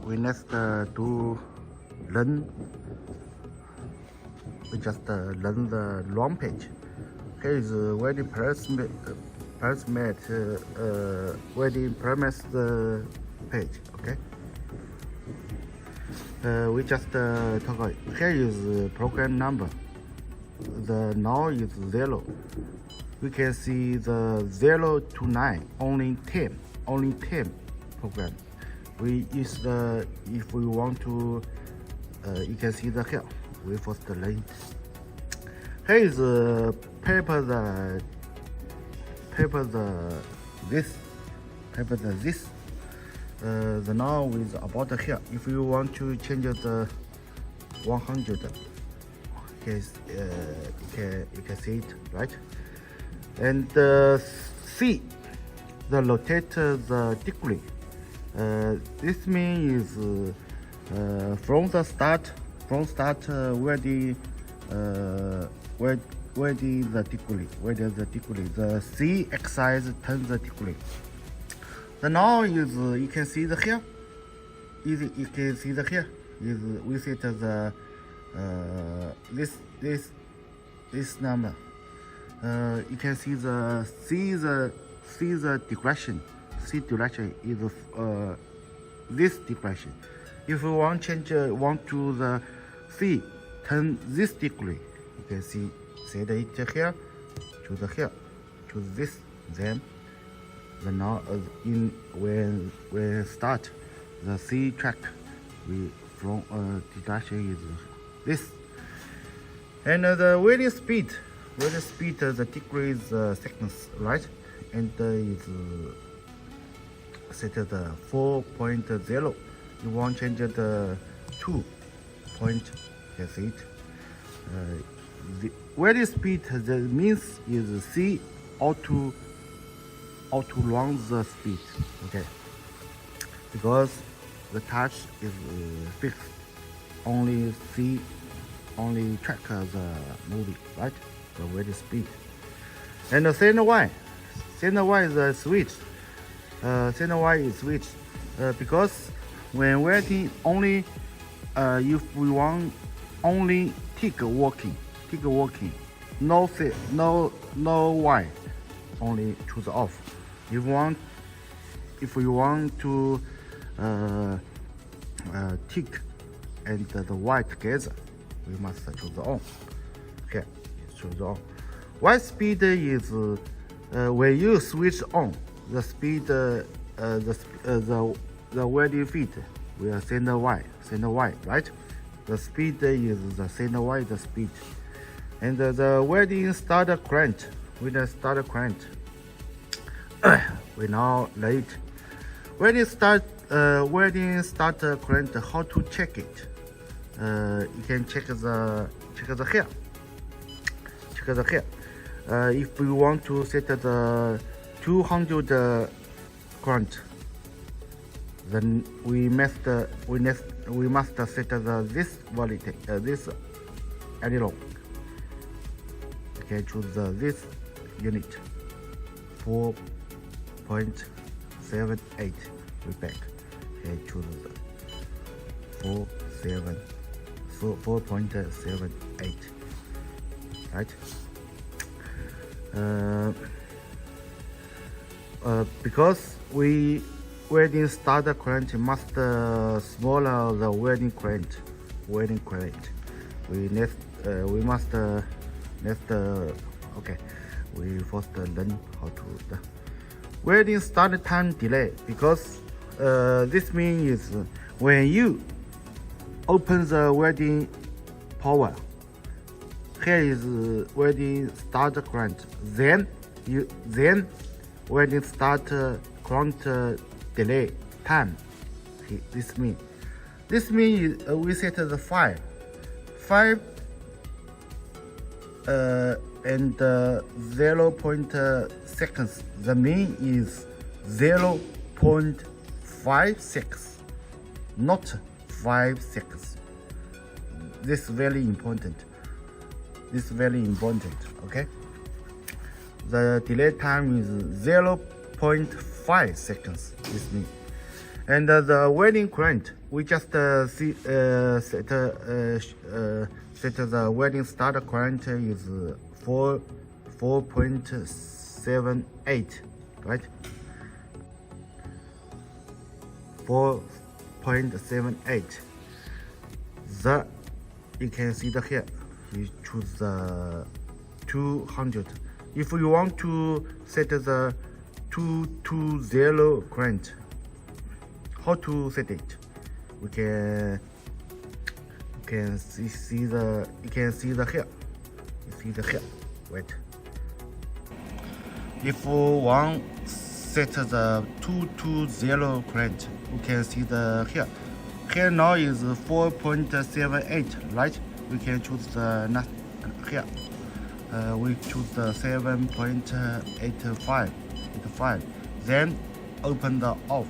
we next do learn. We just learn the long page. Here is welding welding premise page. Okay. We just talk about, here is program number. The now is 0. We can see the 0 to 9, only 10 program. We use the, if we want to, you can see the here. We first learn. Here is paper this. The now is about here. If you want to change the 100, yes, you can see it, right? And C, the rotate the degree. This means from start welding the degree. The C axis turns the degree. The now is you can see the here. You can see the here is we set the this number. You can see the direction. C direction is this direction. If you want change want to the C turn this degree, you can see set it here, choose here, choose this, then the now in when start the C track, we from direction is this. And the welding speed, the degree is seconds, right? And is set at 4.0. You want change the 2 point, you can see it. The welding speed, the means is C auto run the speed, okay? Because the touch is fixed, only C only track the moving, right? The welding speed. And the center Y is a switch. Center Y is switch because when welding only if we want only tick working, no Y, only choose off. If we want to tick and the Y together, we must choose on. Okay, choose on. Y speed is when you switch on the speed, the welding feet will center Y, right? The speed is the center Y, the speed. And the welding starter current, with the starter current, we now late. Welding starter current, how to check it? You can check the here. If we want to set the 200 current, then we must set this voltage, this analog. Okay, choose this unit 4.78. We back. Okay, choose the 4.78. Right. Because we welding starter current must smaller the welding current. We must okay. We first learn how to welding start time delay, because this means when you open the welding power, here is welding start current, then welding start current delay time. This means we set the 5 and 0. Seconds. The mean is 0.5 seconds, not 5 seconds. This is very important. Okay. The delay time is 0.5 seconds. This means, and the welding current we just set the welding start current is 4.78, right? 4.78. The you can see the here. You choose the 200. If you want to set the 220 current, how to set it? You can see the here. You see the here. Wait. If you want set the 220 current, you can see the here. Here now is 4.78, right? We can choose the next here. We choose the 7.85. Then open the off.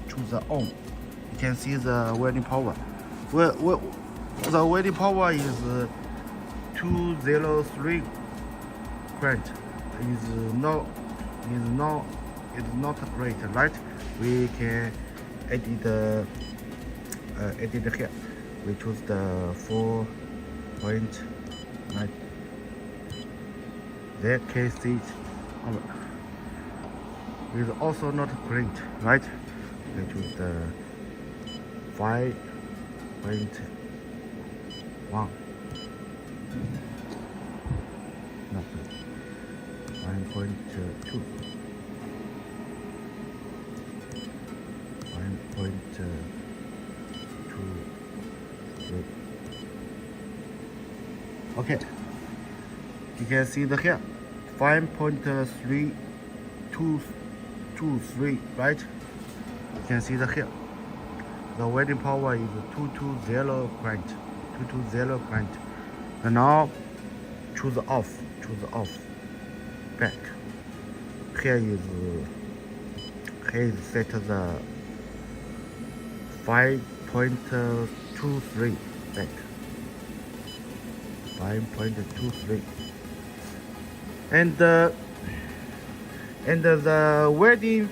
Choose the on. You can see the welding power. Well, the welding power is 203 current. Is not great, right? We can edit here. We choose the 4.9. That case is also not great, right? We choose the 5.1. No, 1.2. 1.2. Okay, you can see the here 5.323, right? You can see the here. The welding power is 220 current. 220 current. And now choose off. Back. Here is set the 5.23 back. 5.23. And the welding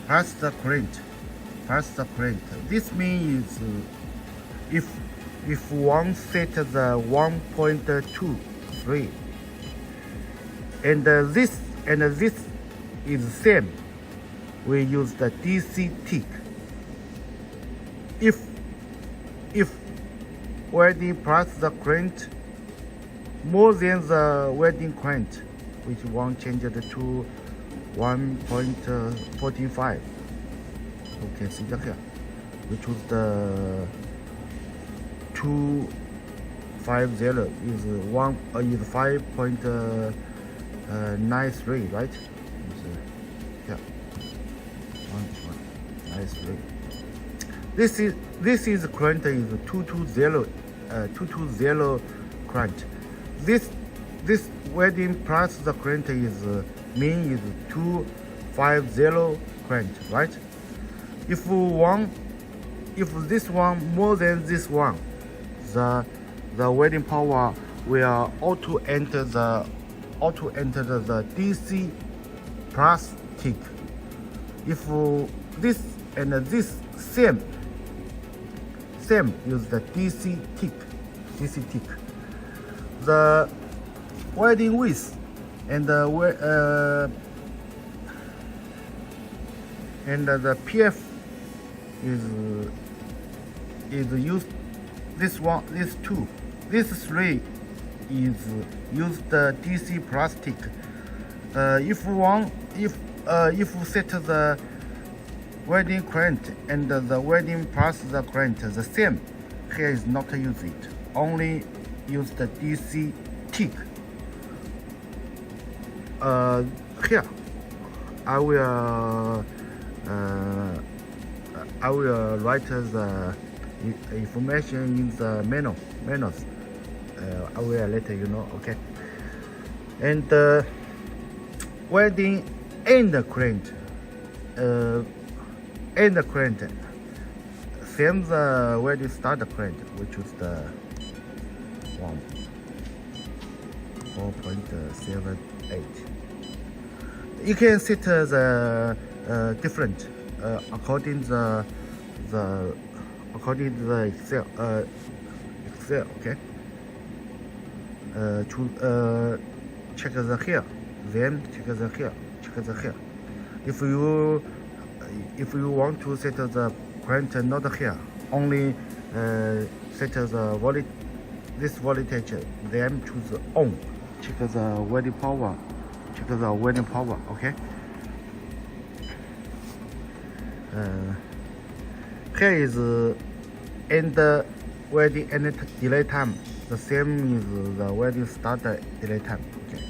pass the current. This means if one set the 1.23 and this is same, we use the DC tick. If welding pass the current more than the welding current, which one change it to 1.45. You can see that here. We choose the 250 is 5.93, right? Yeah, 1.93. This is current is 220 current. This welding plus the current is mean is 250 current, right? If this one more than this one, the welding power will auto enter the DC plus tick. If this and this same use the DC tick. The welding width and the PF is used. This two, this three is use the DC plastic. If set the welding current and the welding plus the current the same, here is not use it. Only use the DC tick. Here I will write the information in the menus. I will let you know. Okay. And welding and the current. Same the welding start current, which is the 4.78. You can set the different according the according to the Excel. Okay. Check the here, then check the here, check the here. If you want to set the current not here, only set the this voltage, then choose on. Check the welding power. Check the welding power. Okay. Here is end welding and delay time. The same is the welding start delay time. Okay.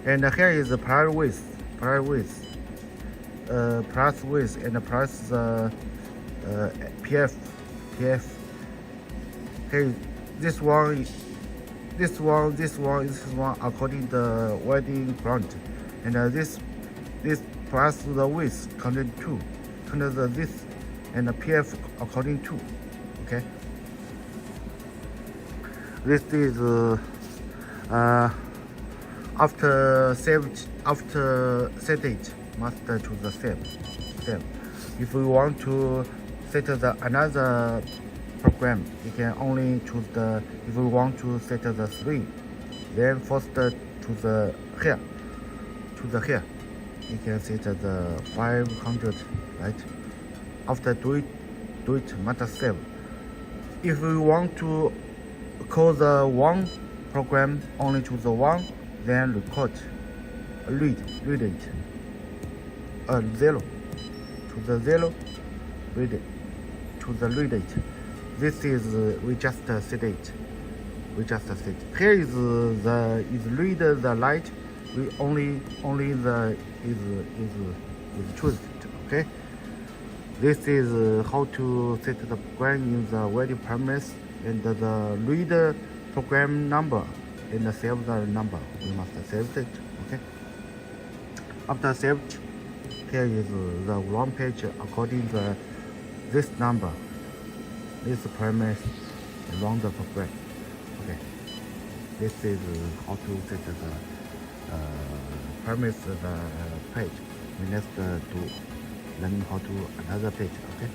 And here is the prior width, plus width, and plus PF. Okay, this one according to the welding front, and this plus the width counted 2, counted this, and the PF according to. Okay. This is after set it must choose the same. If we want to set the another program, you can only choose the. If we want to set the 3, then first choose the here. Choose the here. You can set the 500, right? After do it must save. If we want to call the one program, only choose the one, then record, read it, 0, to the 0, read it, to the read it. This is we just set it. Here is read the light. We only the is choose it. Okay. This is how to set the program in the welding premise, and the read program number and save the number. We must save it. Okay. After saved, here is the wrong page according to this number. This premise run the program. Okay. This is how to set the premise the page. We next do learning how to another page. Okay.